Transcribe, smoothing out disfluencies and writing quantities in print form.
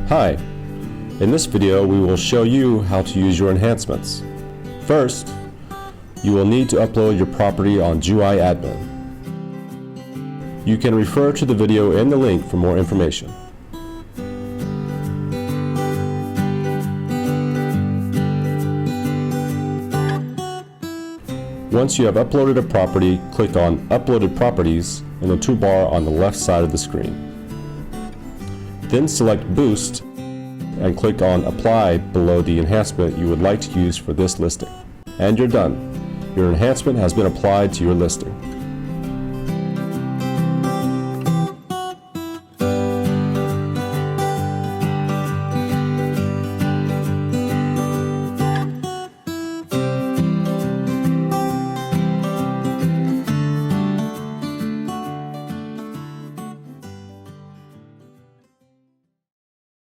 Hi, in this video we will show you how to use your enhancements. First, you will need to upload your property on Juwai admin. You can refer to the video in the link for more information. Once you have uploaded a property, click on Uploaded Properties in the toolbar on the left side of the screen. Then select Boost and click on Apply below the enhancement you would like to use for this listing. And you're done. Your enhancement has been applied to your listing.